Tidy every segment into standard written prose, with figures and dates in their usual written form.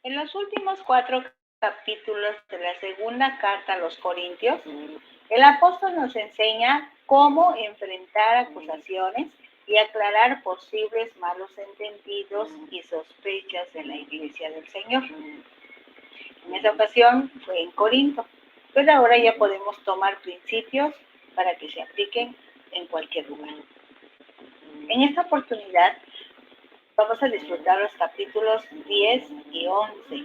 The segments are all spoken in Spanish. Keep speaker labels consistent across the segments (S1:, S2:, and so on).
S1: En los últimos 4 capítulos de la segunda carta a los Corintios, el apóstol nos enseña cómo enfrentar acusaciones y aclarar posibles malos entendidos y sospechas de la iglesia del Señor. En esa ocasión fue en Corinto, pero ahora ya podemos tomar principios para que se apliquen en cualquier lugar. En esta oportunidad vamos a disfrutar los capítulos 10 y 11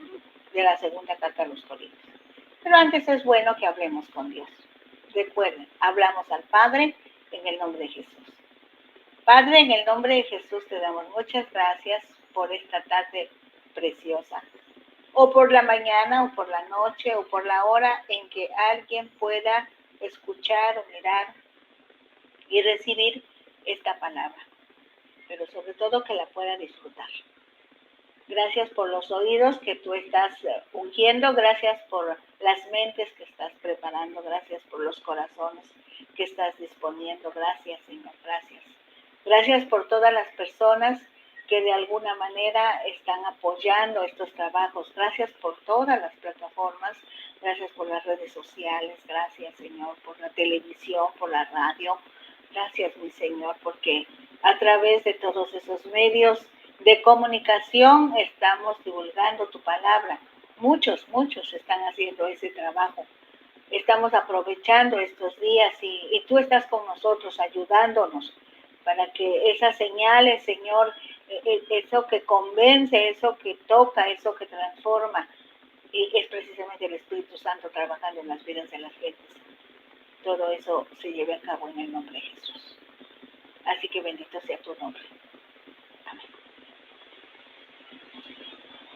S1: de la segunda carta a los Corintios. Pero antes es bueno que hablemos con Dios. Recuerden, hablamos al Padre en el nombre de Jesús. Padre, en el nombre de Jesús te damos muchas gracias por esta tarde preciosa. O por la mañana, o por la noche, o por la hora en que alguien pueda escuchar o mirar y recibir esta palabra. Pero sobre todo que la pueda disfrutar. Gracias por los oídos que tú estás ungiendo, gracias por las mentes que estás preparando, gracias por los corazones que estás disponiendo, gracias Señor, gracias. Gracias por todas las personas que de alguna manera están apoyando estos trabajos, gracias por todas las plataformas, gracias por las redes sociales, gracias Señor por la televisión, por la radio, gracias mi Señor porque a través de todos esos medios de comunicación estamos divulgando tu palabra. Muchos están haciendo ese trabajo. Estamos aprovechando estos días y tú estás con nosotros ayudándonos para que esas señales, Señor, eso que convence, eso que toca, eso que transforma, y es precisamente el Espíritu Santo trabajando en las vidas de las gentes. Todo eso se lleve a cabo en el nombre de Jesús. Así que bendito sea tu nombre. Amén.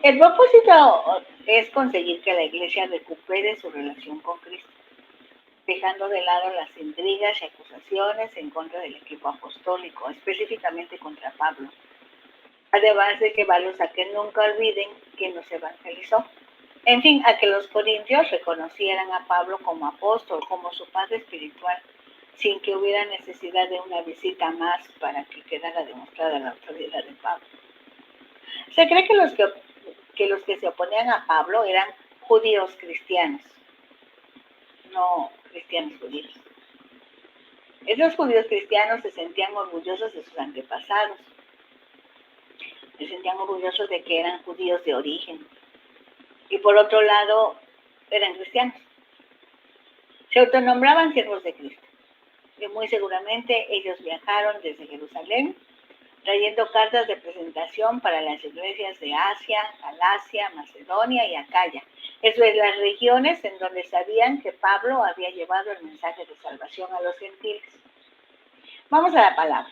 S1: El propósito es conseguir que la iglesia recupere su relación con Cristo, dejando de lado las intrigas y acusaciones en contra del equipo apostólico, específicamente contra Pablo. Además de que varios a que nunca olviden que nos evangelizó. En fin, a que los corintios reconocieran a Pablo como apóstol, como su padre espiritual, sin que hubiera necesidad de una visita más para que quedara demostrada la autoridad de Pablo. Se cree que los que se oponían a Pablo eran judíos cristianos, no cristianos judíos. Esos judíos cristianos se sentían orgullosos de sus antepasados, se sentían orgullosos de que eran judíos de origen y por otro lado eran cristianos. Se autonombraban siervos de Cristo y muy seguramente ellos viajaron desde Jerusalén trayendo cartas de presentación para las iglesias de Asia, Galacia, Macedonia y Acaya. Eso es, las regiones en donde sabían que Pablo había llevado el mensaje de salvación a los gentiles. Vamos a la palabra.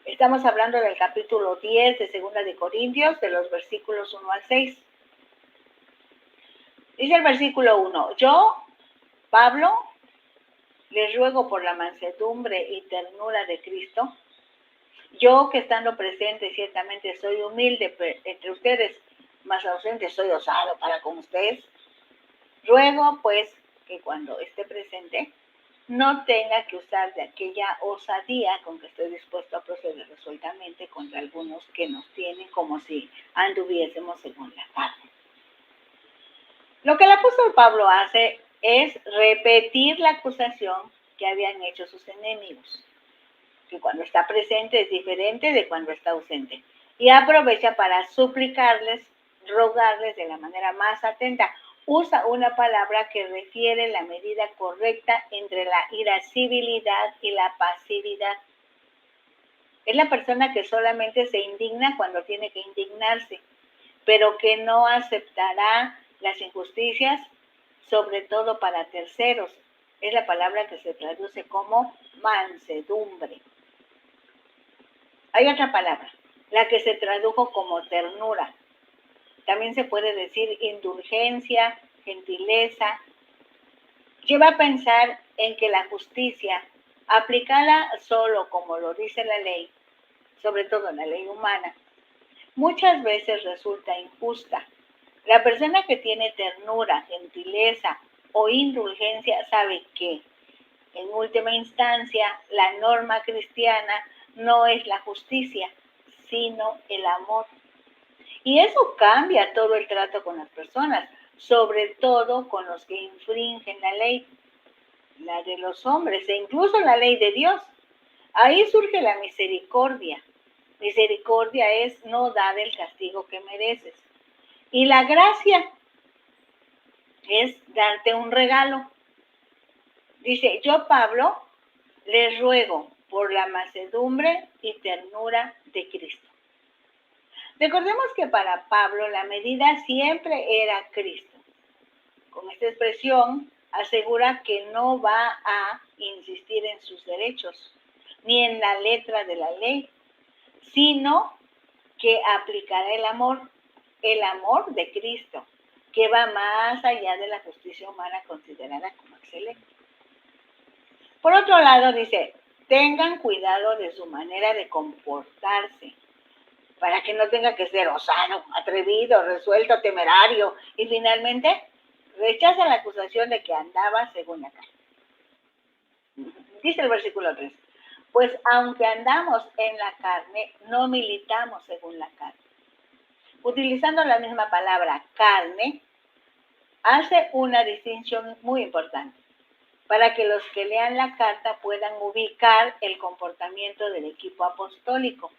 S1: Estamos hablando del capítulo 10 de 2 de Corintios, de los versículos 1 al 6. Dice el versículo 1, yo, Pablo, les ruego por la mansedumbre y ternura de Cristo, yo que estando presente ciertamente soy humilde entre ustedes, mas ausente soy osado para con ustedes. Ruego pues que cuando esté presente no tenga que usar de aquella osadía con que estoy dispuesto a proceder resueltamente contra algunos que nos tienen como si anduviésemos según la carne. Lo que el apóstol Pablo hace es repetir la acusación que habían hecho sus enemigos, que cuando está presente es diferente de cuando está ausente. Y aprovecha para suplicarles, rogarles de la manera más atenta. Usa una palabra que refiere la medida correcta entre la irascibilidad y la pasividad. Es la persona que solamente se indigna cuando tiene que indignarse, pero que no aceptará las injusticias, sobre todo para terceros. Es la palabra que se traduce como mansedumbre. Hay otra palabra, la que se tradujo como ternura. También se puede decir indulgencia, gentileza. Lleva a pensar en que la justicia, aplicada solo como lo dice la ley, sobre todo la ley humana, muchas veces resulta injusta. La persona que tiene ternura, gentileza o indulgencia sabe que, en última instancia, la norma cristiana no es la justicia, sino el amor. Y eso cambia todo el trato con las personas, sobre todo con los que infringen la ley, la de los hombres e incluso la ley de Dios. Ahí surge la misericordia. Misericordia es no dar el castigo que mereces. Y la gracia es darte un regalo. Dice, yo Pablo les ruego por la mansedumbre y ternura de Cristo. Recordemos que para Pablo la medida siempre era Cristo. Con esta expresión asegura que no va a insistir en sus derechos, ni en la letra de la ley, sino que aplicará el amor de Cristo, que va más allá de la justicia humana considerada como excelente. Por otro lado, dice, tengan cuidado de su manera de comportarse, para que no tenga que ser osado, atrevido, resuelto, temerario, y finalmente rechaza la acusación de que andaba según la carne. Dice el versículo 3, pues aunque andamos en la carne, no militamos según la carne. Utilizando la misma palabra carne, hace una distinción muy importante para que los que lean la carta puedan ubicar el comportamiento del equipo apostólico.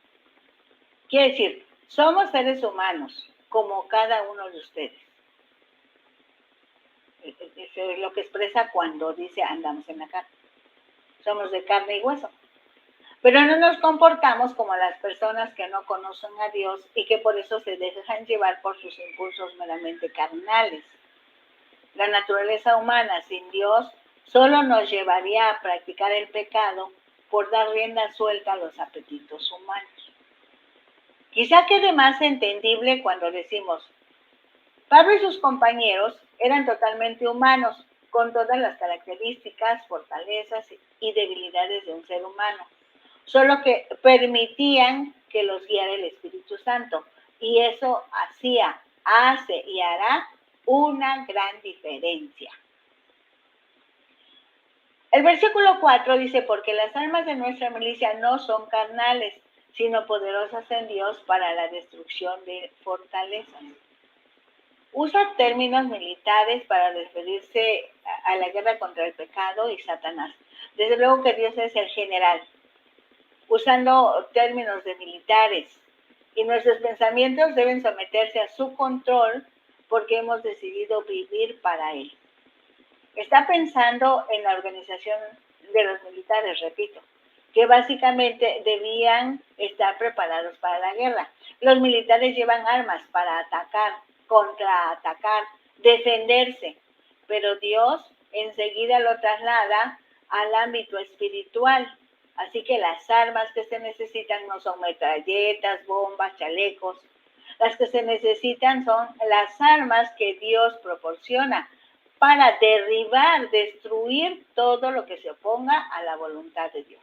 S1: Quiere decir, somos seres humanos, como cada uno de ustedes. Eso es lo que expresa cuando dice andamos en la carne. Somos de carne y hueso. Pero no nos comportamos como las personas que no conocen a Dios y que por eso se dejan llevar por sus impulsos meramente carnales. La naturaleza humana sin Dios solo nos llevaría a practicar el pecado por dar rienda suelta a los apetitos humanos. Quizá quede más entendible cuando decimos, Pablo y sus compañeros eran totalmente humanos, con todas las características, fortalezas y debilidades de un ser humano, solo que permitían que los guiara el Espíritu Santo, y eso hace y hará una gran diferencia. El versículo 4 dice, porque las armas de nuestra milicia no son carnales, sino poderosas en Dios para la destrucción de fortalezas. Usa términos militares para referirse a la guerra contra el pecado y Satanás. Desde luego que Dios es el general, usando términos de militares, y nuestros pensamientos deben someterse a su control porque hemos decidido vivir para Él. Está pensando en la organización de los militares, repito, que básicamente debían estar preparados para la guerra. Los militares llevan armas para atacar, contraatacar, defenderse, pero Dios enseguida lo traslada al ámbito espiritual. Así que las armas que se necesitan no son metralletas, bombas, chalecos. Las que se necesitan son las armas que Dios proporciona para derribar, destruir todo lo que se oponga a la voluntad de Dios.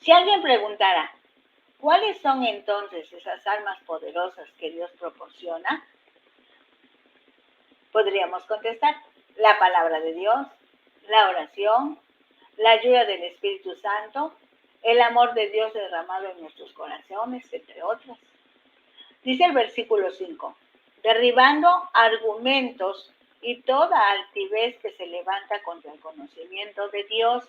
S1: Si alguien preguntara, ¿cuáles son entonces esas armas poderosas que Dios proporciona? Podríamos contestar, la palabra de Dios, la oración, la ayuda del Espíritu Santo, el amor de Dios derramado en nuestros corazones, entre otras. Dice el versículo 5, derribando argumentos y toda altivez que se levanta contra el conocimiento de Dios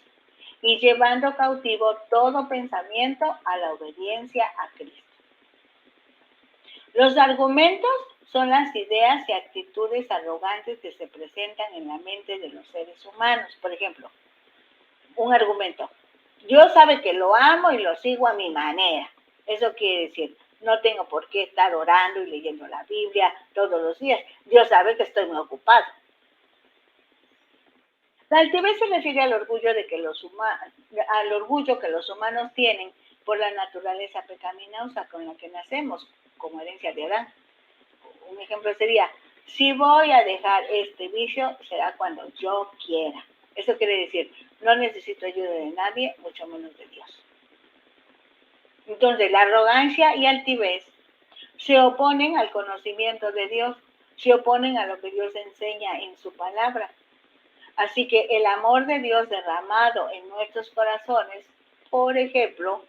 S1: y llevando cautivo todo pensamiento a la obediencia a Cristo. Los argumentos son las ideas y actitudes arrogantes que se presentan en la mente de los seres humanos. Por ejemplo, un argumento, Dios sabe que lo amo y lo sigo a mi manera. Eso quiere decir, no tengo por qué estar orando y leyendo la Biblia todos los días. Dios sabe que estoy muy ocupado. La altivez se refiere al orgullo que los humanos tienen por la naturaleza pecaminosa con la que nacemos, como herencia de Adán. Un ejemplo sería, si voy a dejar este vicio, será cuando yo quiera. Eso quiere decir, no necesito ayuda de nadie, mucho menos de Dios. Entonces, la arrogancia y altivez se oponen al conocimiento de Dios, se oponen a lo que Dios enseña en su palabra. Así que el amor de Dios derramado en nuestros corazones, por ejemplo,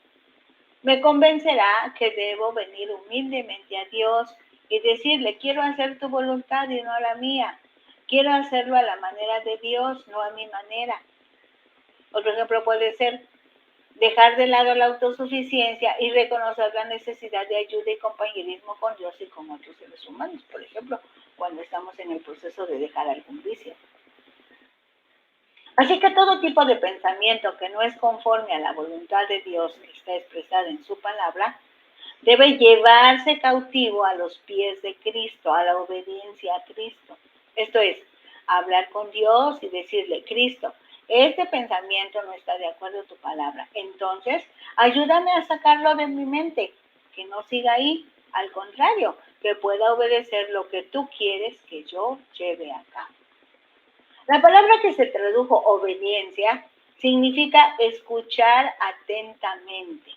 S1: Me convencerá que debo venir humildemente a Dios y decirle, quiero hacer tu voluntad y no la mía. Quiero hacerlo a la manera de Dios, no a mi manera. Otro ejemplo puede ser dejar de lado la autosuficiencia y reconocer la necesidad de ayuda y compañerismo con Dios y con otros seres humanos. Por ejemplo, cuando estamos en el proceso de dejar algún vicio. Así que todo tipo de pensamiento que no es conforme a la voluntad de Dios que está expresada en su palabra, debe llevarse cautivo a los pies de Cristo, a la obediencia a Cristo. Esto es, hablar con Dios y decirle, Cristo, este pensamiento no está de acuerdo a tu palabra. Entonces, ayúdame a sacarlo de mi mente, que no siga ahí. Al contrario, que pueda obedecer lo que tú quieres que yo lleve a cabo. La palabra que se tradujo obediencia significa escuchar atentamente,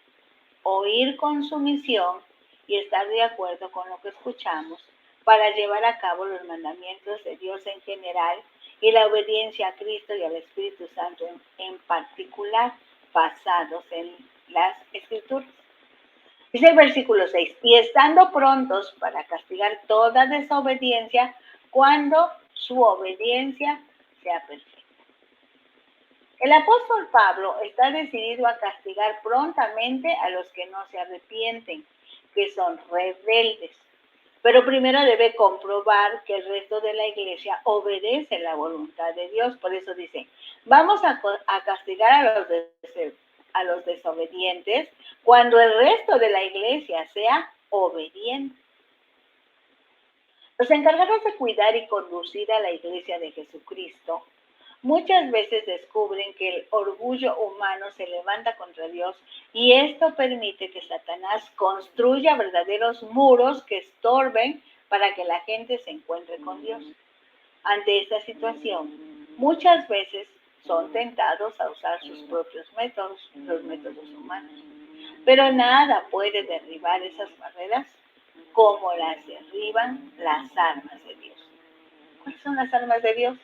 S1: oír con sumisión y estar de acuerdo con lo que escuchamos para llevar a cabo los mandamientos de Dios en general y la obediencia a Cristo y al Espíritu Santo en particular, basados en las Escrituras. Dice el versículo 6, y estando prontos para castigar toda desobediencia cuando su obediencia sea perfecta. El apóstol Pablo está decidido a castigar prontamente a los que no se arrepienten, que son rebeldes. Pero primero debe comprobar que el resto de la iglesia obedece la voluntad de Dios. Por eso dice, vamos a castigar a los desobedientes cuando el resto de la iglesia sea obediente. Los encargados de cuidar y conducir a la iglesia de Jesucristo muchas veces descubren que el orgullo humano se levanta contra Dios y esto permite que Satanás construya verdaderos muros que estorben para que la gente se encuentre con Dios. Ante esta situación, muchas veces son tentados a usar sus propios métodos, los métodos humanos. Pero nada puede derribar esas barreras como las derriban las armas de Dios. ¿Cuáles son las armas de Dios?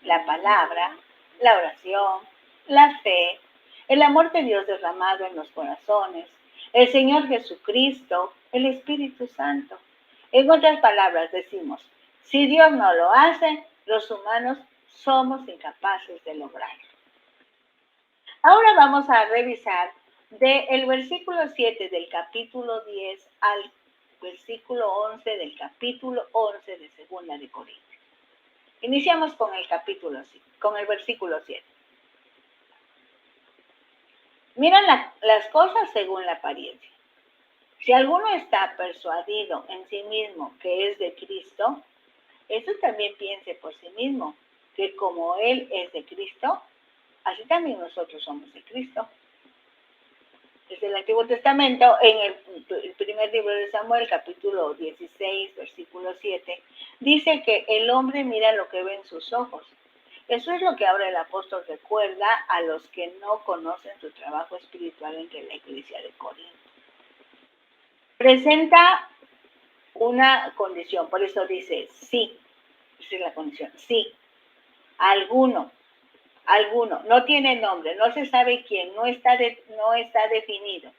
S1: La palabra, la oración, la fe, el amor de Dios derramado en los corazones, el Señor Jesucristo, el Espíritu Santo. En otras palabras decimos, si Dios no lo hace, los humanos somos incapaces de lograrlo. Ahora vamos a revisar del versículo 7 del capítulo 10 al versículo 11 del capítulo 11 de Segunda de Corintios. Iniciamos con el versículo 7. Miran las cosas según la apariencia. Si alguno está persuadido en sí mismo que es de Cristo, eso también piense por sí mismo, que como Él es de Cristo, así también nosotros somos de Cristo. Desde el Antiguo Testamento, en el primer libro de Samuel, capítulo 16, versículo 7, dice que el hombre mira lo que ven sus ojos. Eso es lo que ahora el apóstol recuerda a los que no conocen su trabajo espiritual entre la iglesia de Corinto. Presenta una condición, por eso dice sí, esa es la condición, sí, alguno, no tiene nombre, no se sabe quién, no está definido.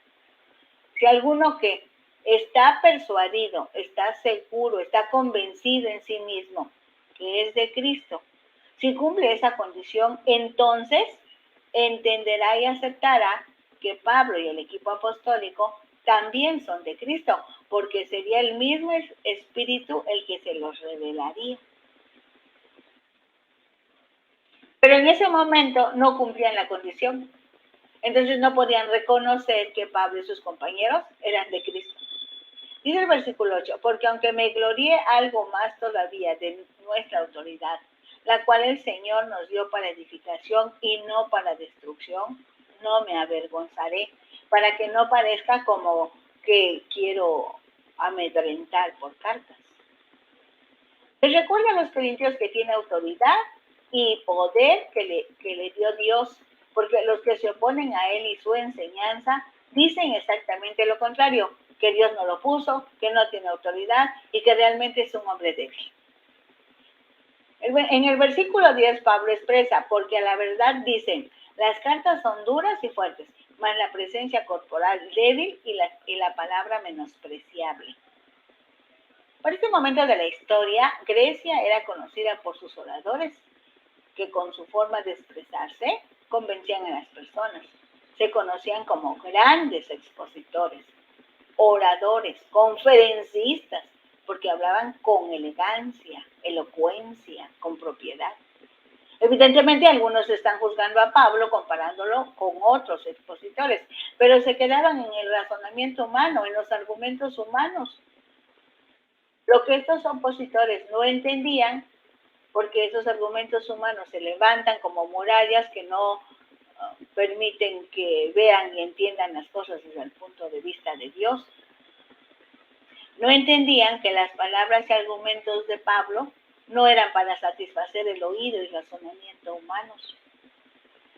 S1: Si alguno que está persuadido, está seguro, está convencido en sí mismo que es de Cristo, si cumple esa condición, entonces entenderá y aceptará que Pablo y el equipo apostólico también son de Cristo, porque sería el mismo Espíritu el que se los revelaría. Pero en ese momento no cumplían la condición. Entonces no podían reconocer que Pablo y sus compañeros eran de Cristo. Dice el versículo 8, porque aunque me gloríe algo más todavía de nuestra autoridad, la cual el Señor nos dio para edificación y no para destrucción, no me avergonzaré, para que no parezca como que quiero amedrentar por cartas. Les recuerda a los corintios que tiene autoridad y poder que le dio Dios, porque los que se oponen a él y su enseñanza dicen exactamente lo contrario, que Dios no lo puso, que no tiene autoridad y que realmente es un hombre débil. En el versículo 10 Pablo expresa, porque a la verdad dicen, las cartas son duras y fuertes, más la presencia corporal débil y la palabra menospreciable. Por este momento de la historia, Grecia era conocida por sus oradores, que con su forma de expresarse convencían a las personas. Se conocían como grandes expositores, oradores, conferencistas, porque hablaban con elegancia, elocuencia, con propiedad. Evidentemente, algunos están juzgando a Pablo comparándolo con otros expositores, pero se quedaban en el razonamiento humano, en los argumentos humanos. Lo que estos opositores no entendían, porque esos argumentos humanos se levantan como murallas que no permiten que vean y entiendan las cosas desde el punto de vista de Dios. No entendían que las palabras y argumentos de Pablo no eran para satisfacer el oído y razonamiento humanos.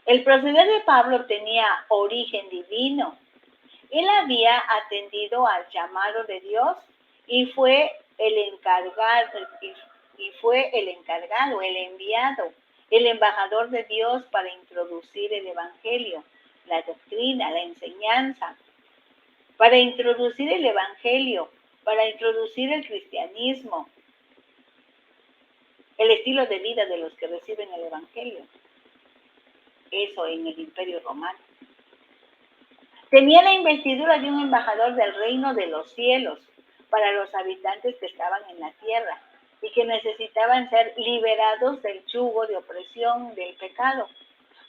S1: El proceder de Pablo tenía origen divino. Él había atendido al llamado de Dios y fue el encargado, el enviado, el embajador de Dios para introducir el evangelio, la doctrina, la enseñanza, para introducir el evangelio, para introducir el cristianismo, el estilo de vida de los que reciben el evangelio. Eso en el Imperio Romano. Tenía la investidura de un embajador del reino de los cielos para los habitantes que estaban en la tierra y que necesitaban ser liberados del yugo de opresión del pecado.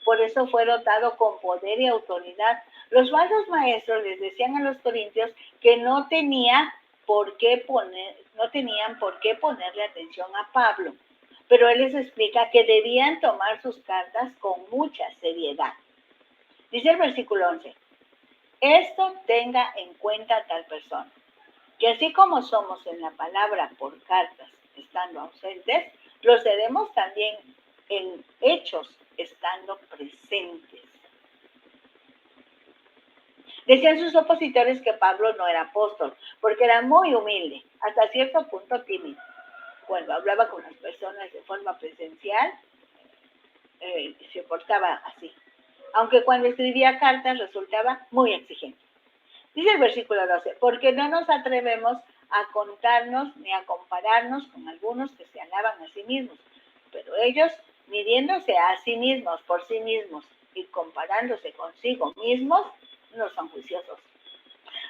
S1: Por eso fue dotado con poder y autoridad. Los falsos maestros les decían a los corintios que no tenían por qué ponerle atención a Pablo, pero él les explica que debían tomar sus cartas con mucha seriedad. Dice el versículo 11, esto tenga en cuenta tal persona, que así como somos en la palabra por cartas, estando ausentes, lo seremos también en hechos, estando presentes. Decían sus opositores que Pablo no era apóstol, porque era muy humilde, hasta cierto punto tímido. Cuando hablaba con las personas de forma presencial, se portaba así. Aunque cuando escribía cartas resultaba muy exigente. Dice el versículo 12, porque no nos atrevemos a contarnos ni a compararnos con algunos que se alaban a sí mismos, pero ellos, midiéndose a sí mismos por sí mismos y comparándose consigo mismos, no son juiciosos.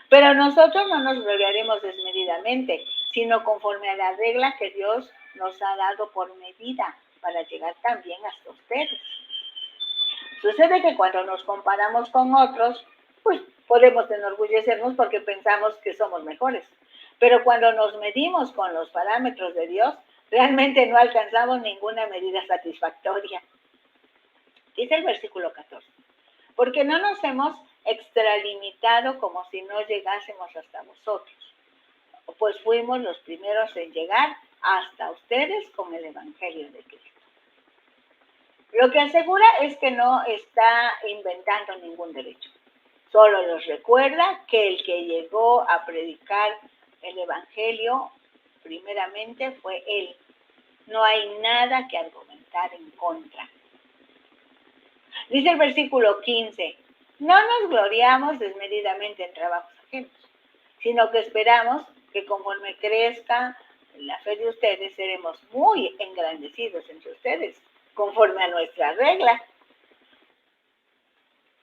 S1: Pero nosotros no nos gloriaremos desmedidamente, sino conforme a la regla que Dios nos ha dado por medida, para llegar también hasta ustedes. Sucede que cuando nos comparamos con otros, pues podemos enorgullecernos porque pensamos que somos mejores. Pero cuando nos medimos con los parámetros de Dios, realmente no alcanzamos ninguna medida satisfactoria. Dice el versículo 14, porque no nos hemos extralimitado como si no llegásemos hasta vosotros, pues fuimos los primeros en llegar hasta ustedes con el Evangelio de Cristo. Lo que asegura es que no está inventando ningún derecho. Solo les recuerda que el que llegó a predicar el Evangelio primeramente fue él. No hay nada que argumentar en contra. Dice el versículo 15, no nos gloriamos desmedidamente en trabajos ajenos, sino que esperamos que conforme crezca la fe de ustedes, seremos muy engrandecidos entre ustedes, conforme a nuestra regla.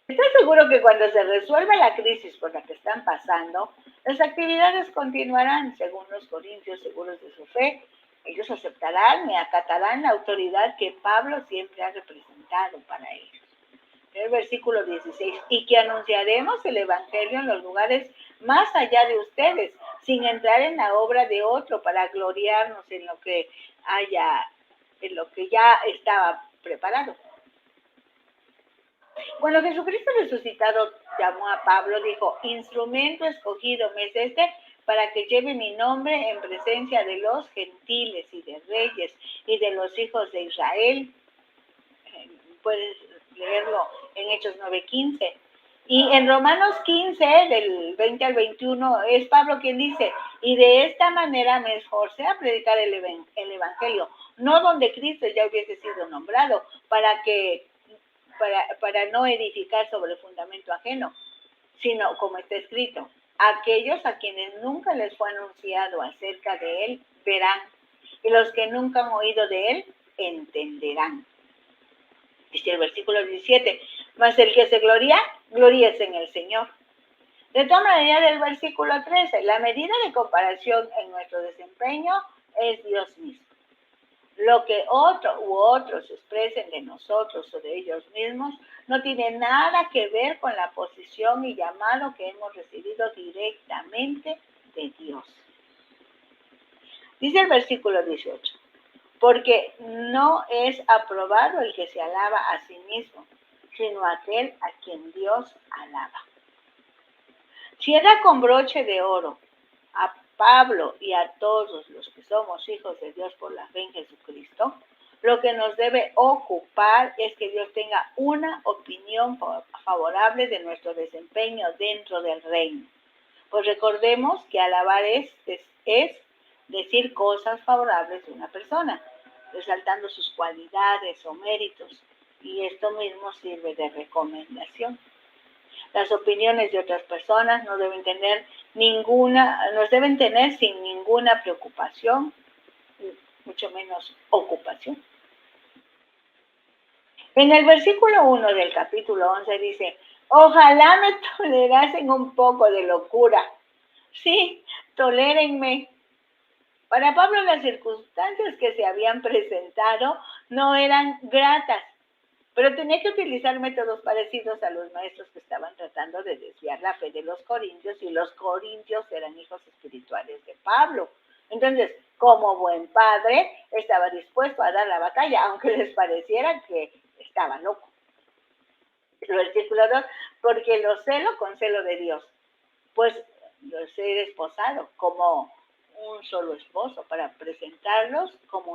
S1: Estoy seguro que cuando se resuelva la crisis por la que están pasando, las actividades continuarán según los corintios seguros de su fe. Ellos aceptarán y acatarán la autoridad que Pablo siempre ha representado para ellos. El versículo 16, y que anunciaremos el evangelio en los lugares más allá de ustedes, sin entrar en la obra de otro para gloriarnos en lo que ya estaba preparado. Cuando Jesucristo resucitado llamó a Pablo, dijo, instrumento escogido me es este para que lleve mi nombre en presencia de los gentiles y de reyes y de los hijos de Israel. Puedes leerlo en Hechos 9:15. Y en Romanos 15, del 20 al 21, es Pablo quien dice, y de esta manera me esforcé a predicar el evangelio, no donde Cristo ya hubiese sido nombrado, para que para no edificar sobre fundamento ajeno, sino como está escrito, aquellos a quienes nunca les fue anunciado acerca de él verán, y los que nunca han oído de él entenderán. Dice el versículo 17, mas el que se gloria, gloríese en el Señor. De todas maneras, del versículo 13, la medida de comparación en nuestro desempeño es Dios mismo. Lo que otro u otros expresen de nosotros o de ellos mismos no tiene nada que ver con la posición y llamado que hemos recibido directamente de Dios. Dice el versículo 18, porque no es aprobado el que se alaba a sí mismo, sino aquel a quien Dios alaba. Si era con broche de oro a Pablo y a todos los que somos hijos de Dios por la fe en Jesucristo, lo que nos debe ocupar es que Dios tenga una opinión favorable de nuestro desempeño dentro del reino. Pues recordemos que alabar es decir cosas favorables de una persona, resaltando sus cualidades o méritos, y esto mismo sirve de recomendación. Las opiniones de otras personas nos deben tener sin ninguna preocupación, mucho menos ocupación. En el versículo 1 del capítulo 11 dice, ojalá me tolerasen un poco de locura. Sí, tolérenme. Para Pablo las circunstancias que se habían presentado no eran gratas, pero tenía que utilizar métodos parecidos a los maestros que estaban tratando de desviar la fe de los corintios, y los corintios eran hijos espirituales de Pablo. Entonces, como buen padre, estaba dispuesto a dar la batalla, aunque les pareciera que estaba loco. El versículo 2, porque los celo con celo de Dios, pues los he desposado como un solo esposo para presentarlos como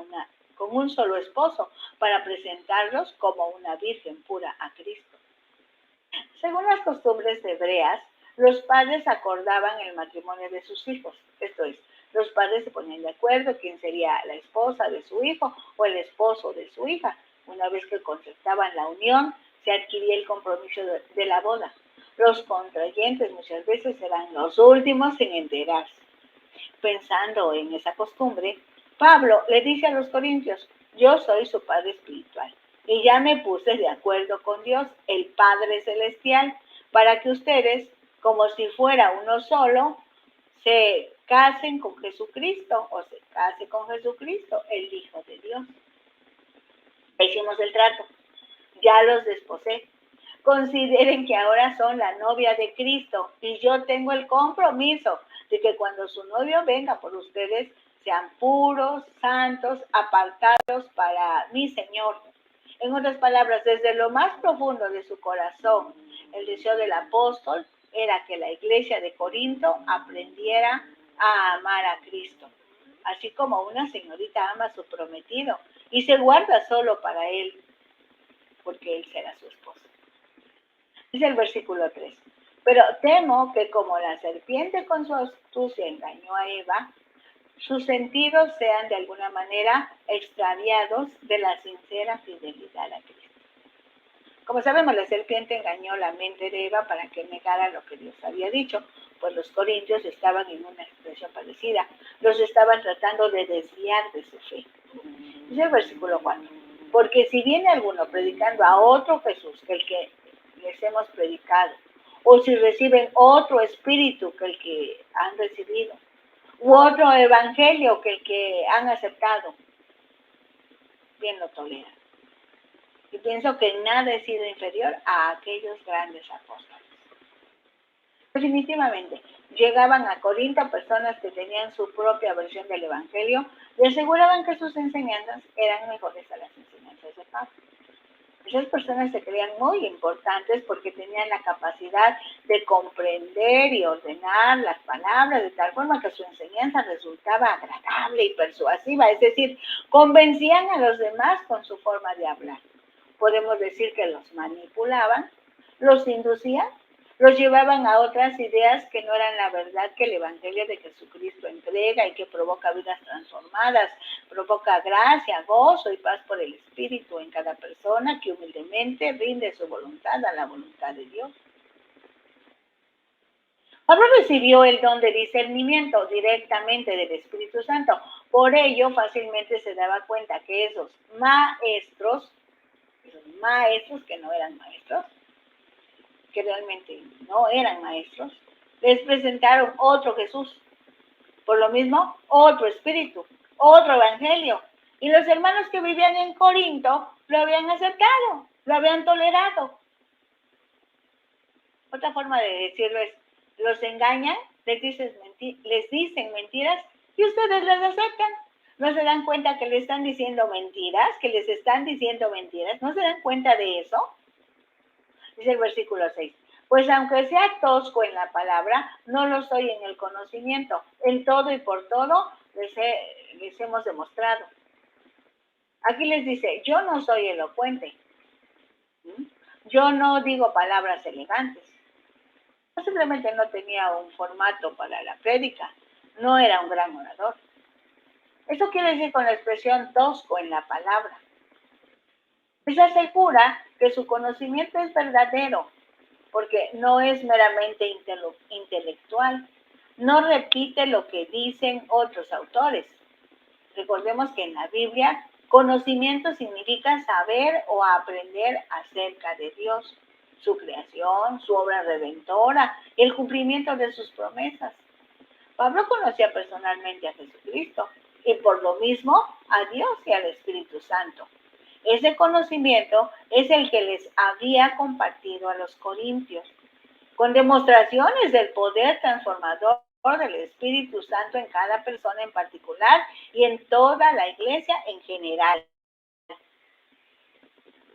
S1: una virgen pura a Cristo. Según las costumbres hebreas, los padres acordaban el matrimonio de sus hijos. Esto es, los padres se ponían de acuerdo quién sería la esposa de su hijo o el esposo de su hija. Una vez que concertaban la unión, se adquiría el compromiso de la boda. Los contrayentes muchas veces eran los últimos en enterarse. Pensando en esa costumbre, Pablo le dice a los corintios, yo soy su padre espiritual y ya me puse de acuerdo con Dios, el Padre Celestial, para que ustedes, como si fuera uno solo, se casen con Jesucristo o se case con Jesucristo, el Hijo de Dios. Hicimos el trato, ya los desposé. Consideren que ahora son la novia de Cristo y yo tengo el compromiso de que cuando su novio venga por ustedes sean puros, santos, apartados para mi Señor. En otras palabras, desde lo más profundo de su corazón, el deseo del apóstol era que la iglesia de Corinto aprendiera a amar a Cristo, así como una señorita ama a su prometido y se guarda solo para él, porque él será su esposo. Dice el versículo 3, pero temo que como la serpiente con su astucia engañó a Eva, sus sentidos sean de alguna manera extraviados de la sincera fidelidad a Cristo. Como sabemos, la serpiente engañó la mente de Eva para que negara lo que Dios había dicho, pues los corintios estaban en una expresión parecida, los estaban tratando de desviar de su fe. Dice el versículo 4, porque si viene alguno predicando a otro Jesús que el que les hemos predicado, o si reciben otro espíritu que el que han recibido, u otro evangelio que el que han aceptado, bien lo toleran. Y pienso que en nada he sido inferior a aquellos grandes apóstoles. Definitivamente, llegaban a Corinto personas que tenían su propia versión del evangelio y aseguraban que sus enseñanzas eran mejores a las enseñanzas de Pablo. Esas personas se creían muy importantes porque tenían la capacidad de comprender y ordenar las palabras de tal forma que su enseñanza resultaba agradable y persuasiva, es decir, convencían a los demás con su forma de hablar. Podemos decir que los manipulaban, los inducían los llevaban a otras ideas que no eran la verdad que el Evangelio de Jesucristo entrega y que provoca vidas transformadas, provoca gracia, gozo y paz por el Espíritu en cada persona que humildemente rinde su voluntad a la voluntad de Dios. Pablo recibió el don de discernimiento directamente del Espíritu Santo. Por ello, fácilmente se daba cuenta que esos maestros que no eran maestros, que realmente no eran maestros, les presentaron otro Jesús. Por lo mismo, otro espíritu, otro evangelio. Y los hermanos que vivían en Corinto lo habían aceptado, lo habían tolerado. Otra forma de decirlo es, los engañan, les dicen mentiras y ustedes las aceptan. ¿No se dan cuenta que le están diciendo mentiras? ¿Que les están diciendo mentiras? ¿No se dan cuenta de eso? Dice el versículo 6. Pues aunque sea tosco en la palabra, no lo soy en el conocimiento. En todo y por todo les hemos demostrado. Aquí les dice, yo no soy elocuente. Yo no digo palabras elegantes. Simplemente no tenía un formato para la prédica. No era un gran orador. Eso quiere decir con la expresión tosco en la palabra. Se asegura que su conocimiento es verdadero, porque no es meramente intelectual. No repite lo que dicen otros autores. Recordemos que en la Biblia, conocimiento significa saber o aprender acerca de Dios, su creación, su obra redentora, el cumplimiento de sus promesas. Pablo conocía personalmente a Jesucristo y por lo mismo a Dios y al Espíritu Santo. Ese conocimiento es el que les había compartido a los corintios, con demostraciones del poder transformador del Espíritu Santo en cada persona en particular y en toda la iglesia en general.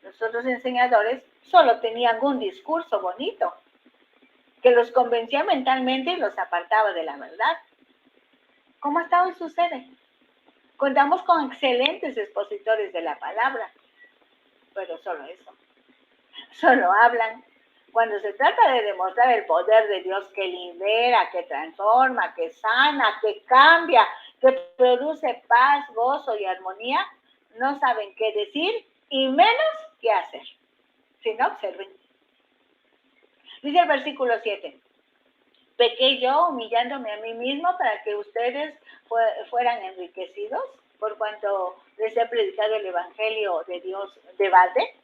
S1: Los otros enseñadores solo tenían un discurso bonito, que los convencía mentalmente y los apartaba de la verdad. ¿Cómo hasta hoy sucede? Contamos con excelentes expositores de la palabra, pero solo eso. Solo hablan. Cuando se trata de demostrar el poder de Dios que libera, que transforma, que sana, que cambia, que produce paz, gozo y armonía, no saben qué decir y menos qué hacer. Si no, observen. Dice el versículo 7. ¿Pequé yo humillándome a mí mismo para que ustedes fueran enriquecidos por cuanto les he predicado el Evangelio de Dios de balde?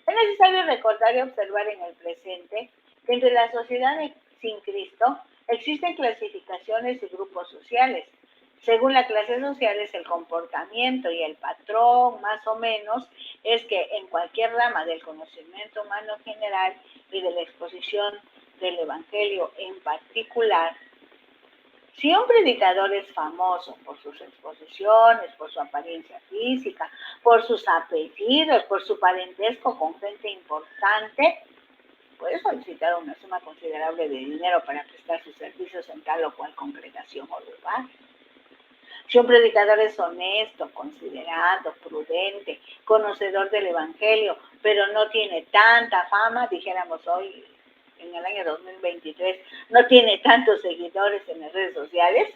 S1: Es necesario recordar y observar en el presente que entre la sociedad sin Cristo existen clasificaciones y grupos sociales. Según la clase social es el comportamiento y el patrón, más o menos, es que en cualquier rama del conocimiento humano general y de la exposición del Evangelio en particular, si un predicador es famoso por sus exposiciones, por su apariencia física, por sus apellidos, por su parentesco con gente importante, puede solicitar una suma considerable de dinero para prestar sus servicios en tal o cual congregación o lugar. Si un predicador es honesto, considerado, prudente, conocedor del Evangelio, pero no tiene tanta fama, dijéramos hoy, en el año 2023, no tiene tantos seguidores en las redes sociales,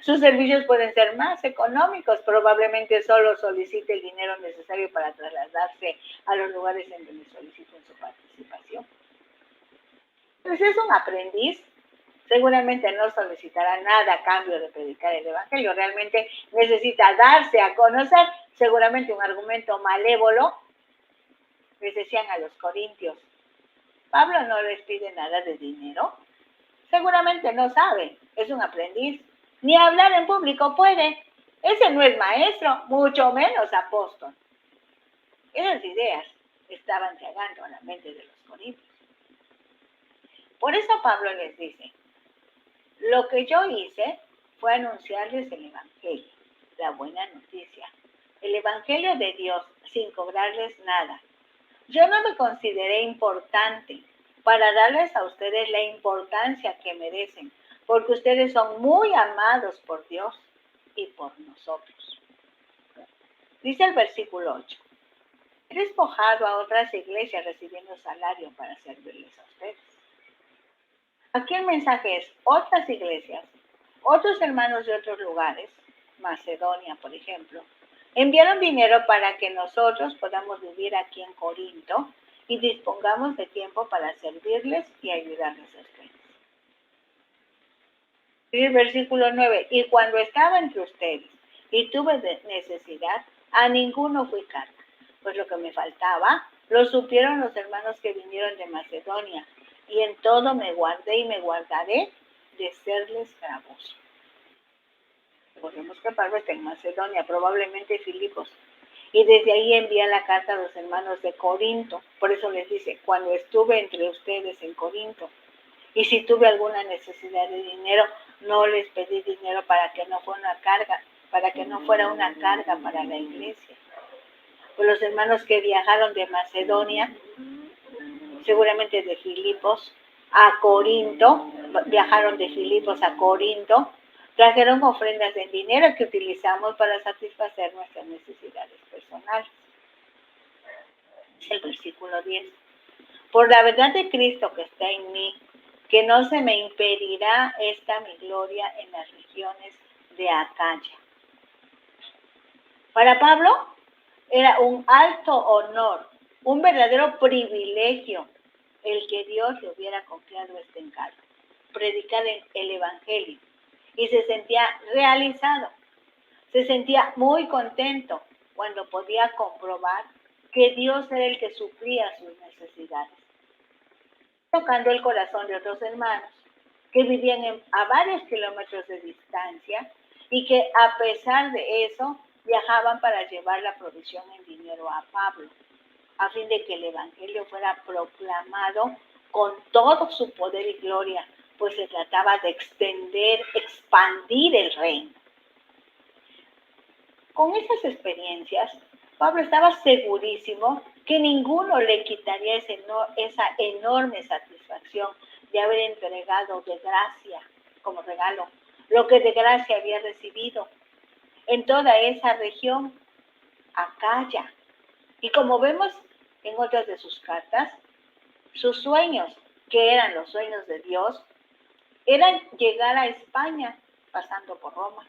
S1: sus servicios pueden ser más económicos, probablemente solo solicite el dinero necesario para trasladarse a los lugares en donde soliciten su participación. Pues es un aprendiz, seguramente no solicitará nada a cambio de predicar el Evangelio, realmente necesita darse a conocer, seguramente un argumento malévolo, les decían a los corintios, Pablo no les pide nada de dinero, seguramente no sabe, es un aprendiz, ni hablar en público puede, ese no es maestro, mucho menos apóstol. Esas ideas estaban llegando a la mente de los corintios. Por eso Pablo les dice, lo que yo hice fue anunciarles el Evangelio, la buena noticia, el Evangelio de Dios sin cobrarles nada. Yo no me consideré importante para darles a ustedes la importancia que merecen, porque ustedes son muy amados por Dios y por nosotros. Dice el versículo 8. He despojado a otras iglesias recibiendo salario para servirles a ustedes. Aquí el mensaje es, otras iglesias, otros hermanos de otros lugares, Macedonia, por ejemplo, enviaron dinero para que nosotros podamos vivir aquí en Corinto y dispongamos de tiempo para servirles y ayudarles a ustedes. Y el versículo 9, y cuando estaba entre ustedes y tuve necesidad, a ninguno fui carga, pues lo que me faltaba lo supieron los hermanos que vinieron de Macedonia, y en todo me guardé y me guardaré de serles gravoso. Recordemos que Pablo está en Macedonia, probablemente Filipos, y desde ahí envía la carta a los hermanos de Corinto. Por eso les dice, cuando estuve entre ustedes en Corinto, y si tuve alguna necesidad de dinero, no les pedí dinero para que no fuera una carga, para la iglesia. Pues los hermanos que viajaron de Macedonia, seguramente de Filipos a Corinto, viajaron de Filipos a Corinto, trajeron ofrendas de dinero que utilizamos para satisfacer nuestras necesidades personales. Es el versículo 10. Por la verdad de Cristo que está en mí, que no se me impedirá esta mi gloria en las regiones de Acaya. Para Pablo era un alto honor, un verdadero privilegio el que Dios le hubiera confiado este encargo, predicar el evangelio, y se sentía realizado, se sentía muy contento cuando podía comprobar que Dios era el que suplía sus necesidades, tocando el corazón de otros hermanos que vivían a varios kilómetros de distancia y que a pesar de eso viajaban para llevar la provisión en dinero a Pablo, a fin de que el evangelio fuera proclamado con todo su poder y gloria, pues se trataba de expandir el reino. Con esas experiencias, Pablo estaba segurísimo que ninguno le quitaría esa enorme satisfacción de haber entregado de gracia, como regalo, lo que de gracia había recibido en toda esa región, Acaya. Y como vemos en otras de sus cartas, sus sueños, que eran los sueños de Dios, eran llegar a España pasando por Roma,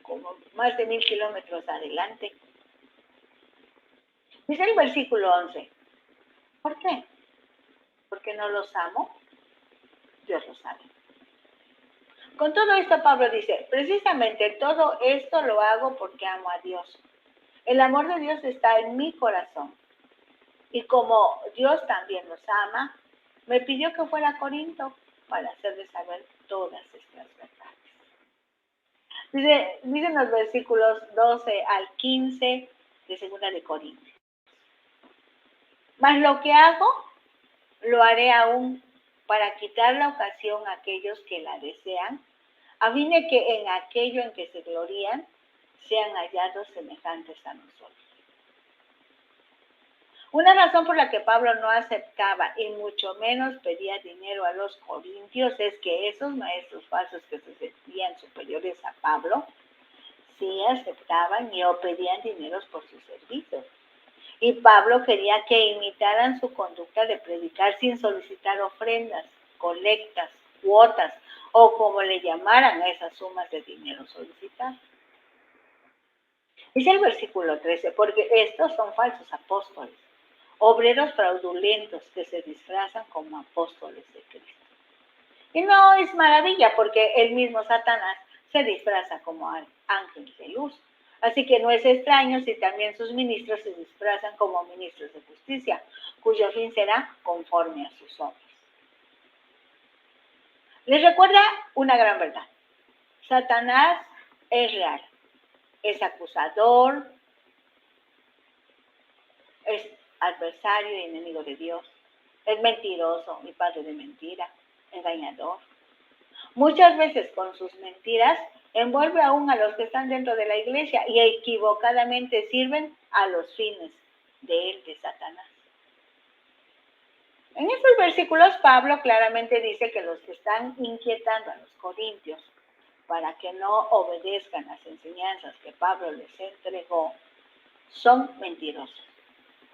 S1: como más de 1000 kilómetros adelante. Dice el versículo 11, ¿por qué? ¿Porque no los amo? Dios lo sabe. Con todo esto Pablo dice, precisamente todo esto lo hago porque amo a Dios. El amor de Dios está en mi corazón. Y como Dios también los ama, me pidió que fuera a Corinto para hacerles saber todas estas verdades. Dicen los versículos 12 al 15 de 2 de Corintios. Mas lo que hago, lo haré aún para quitar la ocasión a aquellos que la desean, a fin de que en aquello en que se glorían, sean hallados semejantes a nosotros. Una razón por la que Pablo no aceptaba y mucho menos pedía dinero a los corintios es que esos maestros falsos que se sentían superiores a Pablo, sí aceptaban y o pedían dineros por sus servicios. Y Pablo quería que imitaran su conducta de predicar sin solicitar ofrendas, colectas, cuotas o como le llamaran a esas sumas de dinero solicitadas. Dice el versículo 13, porque estos son falsos apóstoles, obreros fraudulentos que se disfrazan como apóstoles de Cristo. Y no es maravilla porque el mismo Satanás se disfraza como ángel de luz. Así que no es extraño si también sus ministros se disfrazan como ministros de justicia, cuyo fin será conforme a sus obras. Les recuerda una gran verdad. Satanás es real, es acusador, es adversario y enemigo de Dios, es mentiroso y padre de mentira, engañador. Muchas veces con sus mentiras envuelve aún a los que están dentro de la iglesia y equivocadamente sirven a los fines de Satanás. En estos versículos Pablo claramente dice que los que están inquietando a los corintios para que no obedezcan las enseñanzas que Pablo les entregó son mentirosos.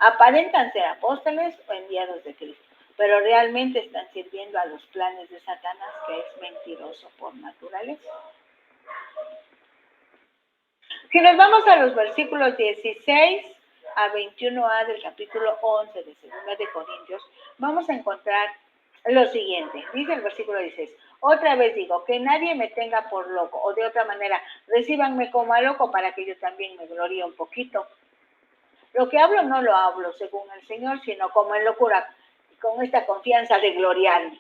S1: Aparentan ser apóstoles o enviados de Cristo, pero realmente están sirviendo a los planes de Satanás, que es mentiroso por naturaleza. Si nos vamos a los versículos 16 a 21a del capítulo 11 de 2 de Corintios, vamos a encontrar lo siguiente. Dice el versículo 16, otra vez digo, que nadie me tenga por loco, o de otra manera, recíbanme como a loco para que yo también me gloríe un poquito. Lo que hablo no lo hablo según el Señor, sino como en locura, con esta confianza de gloriarme.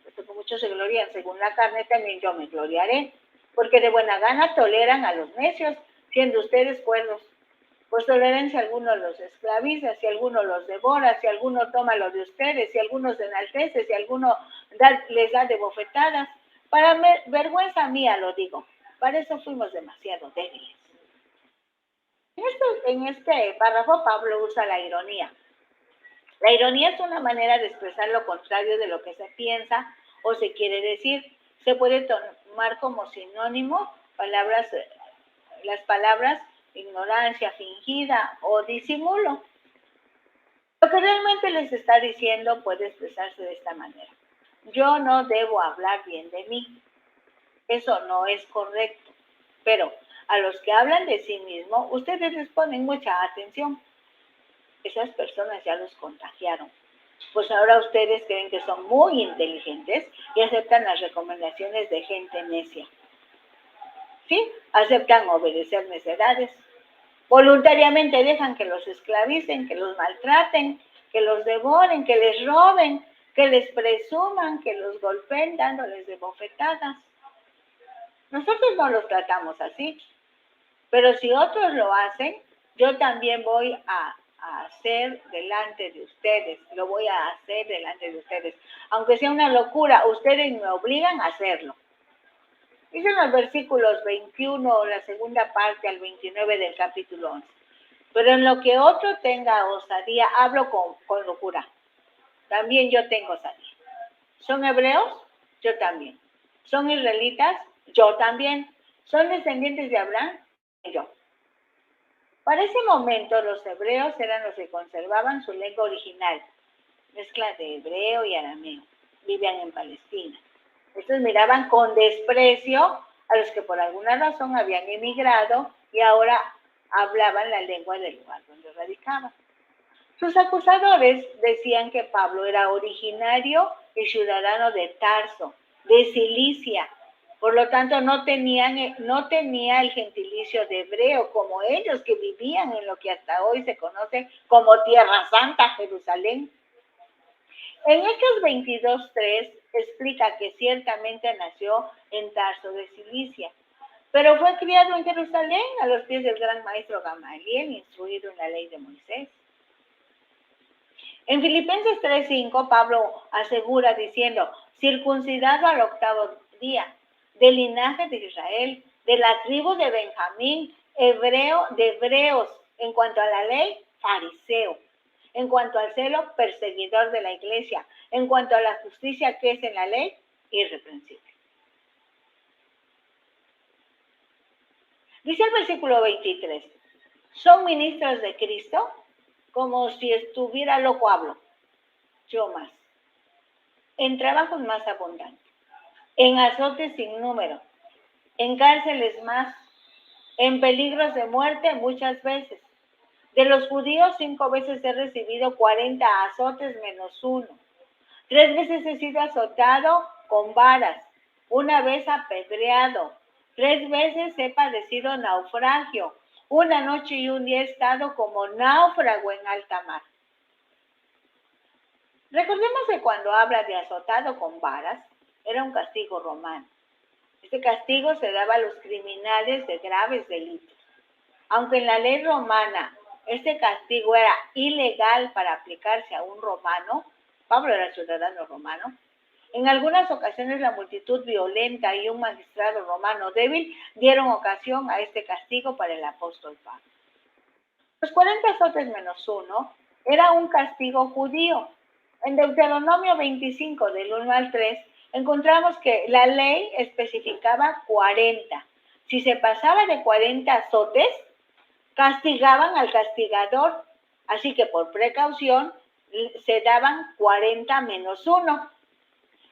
S1: Porque muchos se glorían según la carne, también yo me gloriaré, porque de buena gana toleran a los necios, siendo ustedes cuerdos. Pues toleren si alguno los esclaviza, si alguno los devora, si alguno toma lo de ustedes, si alguno se enaltece, si alguno les da de bofetadas. Para vergüenza mía lo digo, para eso fuimos demasiado débiles. En este párrafo Pablo usa la ironía. La ironía es una manera de expresar lo contrario de lo que se piensa o se quiere decir. Se puede tomar como sinónimo las palabras ignorancia fingida o disimulo. Lo que realmente les está diciendo puede expresarse de esta manera. Yo no debo hablar bien de mí. Eso no es correcto. Pero a los que hablan de sí mismos, ustedes les ponen mucha atención. Esas personas ya los contagiaron. Pues ahora ustedes creen que son muy inteligentes y aceptan las recomendaciones de gente necia. ¿Sí? Aceptan obedecer necedades. Voluntariamente dejan que los esclavicen, que los maltraten, que los devoren, que les roben, que les presuman, que los golpeen dándoles de bofetadas. Nosotros no los tratamos así, pero si otros lo hacen, yo también voy a hacer delante de ustedes, lo voy a hacer delante de ustedes. Aunque sea una locura, ustedes me obligan a hacerlo. Dicen los versículos 21, la segunda parte al 29 del capítulo 11. Pero en lo que otro tenga osadía, hablo con locura. También yo tengo osadía. ¿Son hebreos? Yo también. ¿Son israelitas? Yo también. ¿Son descendientes de Abraham? Yo. Para ese momento, los hebreos eran los que conservaban su lengua original, mezcla de hebreo y arameo. Vivían en Palestina. Estos miraban con desprecio a los que por alguna razón habían emigrado y ahora hablaban la lengua del lugar donde radicaban. Sus acusadores decían que Pablo era originario y ciudadano de Tarso, de Cilicia. Por lo tanto, no tenía el gentilicio de hebreo como ellos, que vivían en lo que hasta hoy se conoce como Tierra Santa, Jerusalén. En Hechos 22:3 explica que ciertamente nació en Tarso de Cilicia, pero fue criado en Jerusalén a los pies del gran maestro Gamaliel, instruido en la ley de Moisés. En Filipenses 3:5 Pablo asegura diciendo, circuncidado al 8º día, del linaje de Israel, de la tribu de Benjamín, hebreo de hebreos, en cuanto a la ley, fariseo. En cuanto al celo, perseguidor de la iglesia. En cuanto a la justicia que es en la ley, irreprensible. Dice el versículo 23, ¿son ministros de Cristo? Como si estuviera loco hablo. Yo más. En trabajos más abundantes. En azotes sin número. En cárceles más. En peligros de muerte muchas veces. De los judíos 5 veces he recibido 40 azotes menos 1. 3 veces he sido azotado con varas. 1 vez apedreado. 3 veces he padecido naufragio. 1 noche y 1 día he estado como náufrago en alta mar. Recordemos que cuando habla de azotado con varas, era un castigo romano. Este castigo se daba a los criminales de graves delitos. Aunque en la ley romana este castigo era ilegal para aplicarse a un romano, Pablo era ciudadano romano, en algunas ocasiones la multitud violenta y un magistrado romano débil dieron ocasión a este castigo para el apóstol Pablo. Los 40 azotes menos 1 era un castigo judío. En Deuteronomio 25, del 1 al 3, encontramos que la ley especificaba 40. Si se pasaba de 40 azotes, castigaban al castigador Así que por precaución se daban 40 menos 1.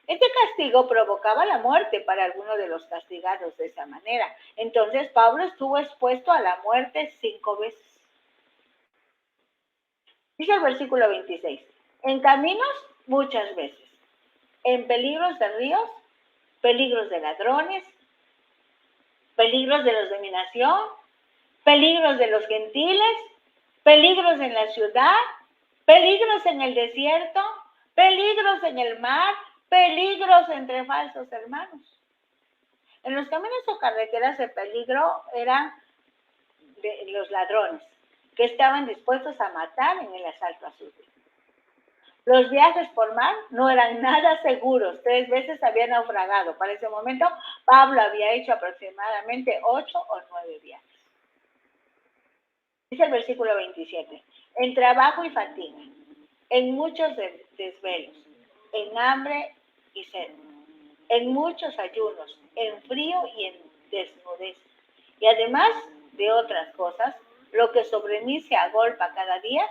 S1: Este castigo provocaba la muerte para algunos de los castigados de esa manera. Entonces Pablo estuvo expuesto a la muerte 5 veces. Dice el versículo 26, en caminos muchas veces, en peligros de ríos, peligros de ladrones, peligros de los de mi nación, peligros de los gentiles, peligros en la ciudad, peligros en el desierto, peligros en el mar, peligros entre falsos hermanos. En los caminos o carreteras el peligro eran de los ladrones, que estaban dispuestos a matar en el asalto a sus vidas. Los viajes por mar no eran nada seguros, 3 veces había naufragado. Para ese momento, Pablo había hecho aproximadamente 8 o 9 viajes. Dice el versículo 27, en trabajo y fatiga, en muchos desvelos, en hambre y sed, en muchos ayunos, en frío y en desnudez. Y además de otras cosas, lo que sobre mí se agolpa cada día,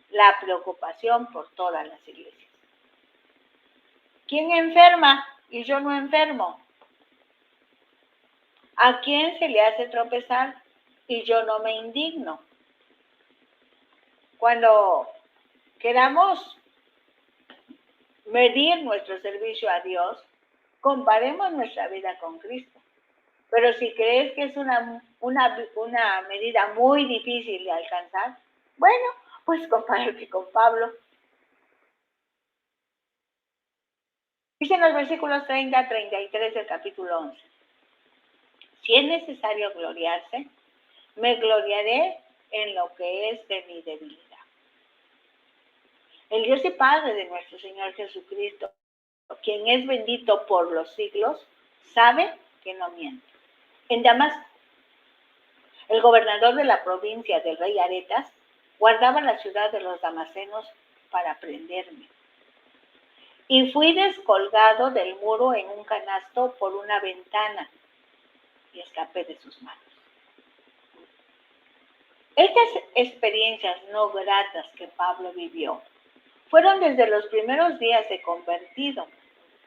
S1: la preocupación por todas las iglesias. ¿Quién enferma y yo no enfermo? ¿A quién se le hace tropezar y yo no me indigno? Cuando queramos medir nuestro servicio a Dios, comparemos nuestra vida con Cristo. Pero si crees que es una medida muy difícil de alcanzar, bueno, pues compárate con Pablo. Dice en los versículos 30 a 33 del capítulo 11. Si es necesario gloriarse, me gloriaré en lo que es de mi debilidad. El Dios y Padre de nuestro Señor Jesucristo, quien es bendito por los siglos, sabe que no miente. En Damasco, el gobernador de la provincia del rey Aretas guardaba la ciudad de los damasenos para prenderme. Y fui descolgado del muro en un canasto por una ventana y escapé de sus manos. Estas experiencias no gratas que Pablo vivió fueron desde los primeros días de convertido.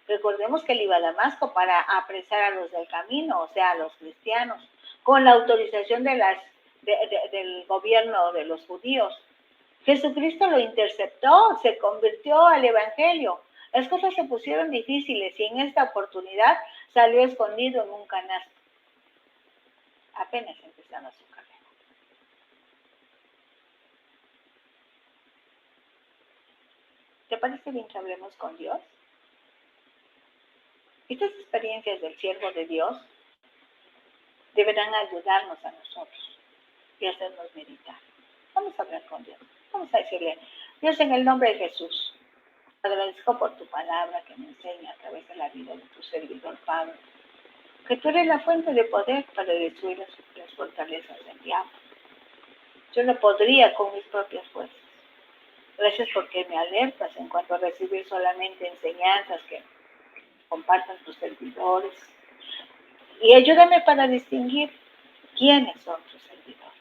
S1: Recordemos que él iba a Damasco para apresar a los del camino, o sea, a los cristianos, con la autorización del gobierno de los judíos. Jesucristo lo interceptó, se convirtió al evangelio. Las cosas se pusieron difíciles y en esta oportunidad salió escondido en un canasto. Apenas empezaba su carrera. ¿Te parece bien que hablemos con Dios? Estas experiencias del siervo de Dios deberán ayudarnos a nosotros y hacernos meditar. Vamos a hablar con Dios. Vamos a decirle, Dios, en el nombre de Jesús, te agradezco por tu palabra que me enseña a través de la vida de tu servidor Pablo, que tú eres la fuente de poder para destruir las fortalezas del diablo. Yo no podría con mis propias fuerzas. Gracias porque me alertas en cuanto a recibir solamente enseñanzas que compartan tus servidores. Y ayúdame para distinguir quiénes son tus servidores.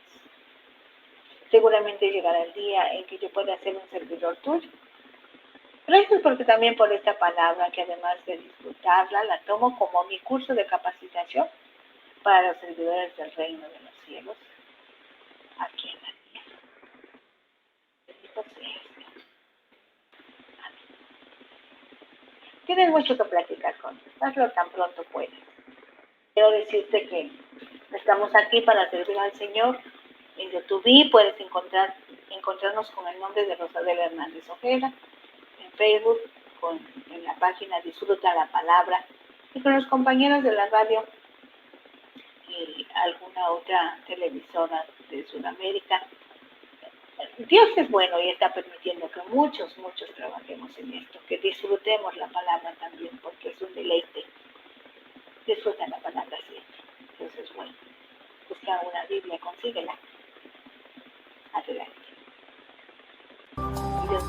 S1: Seguramente llegará el día en que yo pueda ser un servidor tuyo. Gracias porque también por esta palabra que además de disfrutarla, la tomo como mi curso de capacitación para los servidores del reino de los cielos aquí en la tierra. Bendito seas, Dios. Amén. Tienes mucho que platicar con Dios. Hazlo tan pronto puedas. Quiero decirte que estamos aquí para servir al Señor. En YouTube puedes encontrarnos con el nombre de Rosadela Hernández Ojeda. En Facebook, en la página Disfruta la Palabra. Y con los compañeros de la radio y alguna otra televisora de Sudamérica. Dios es bueno y está permitiendo que muchos trabajemos en esto, que disfrutemos la palabra también, porque es un deleite. Disfruta la palabra siempre. Dios es bueno. Busca una Biblia, consíguela. Adelante. Dios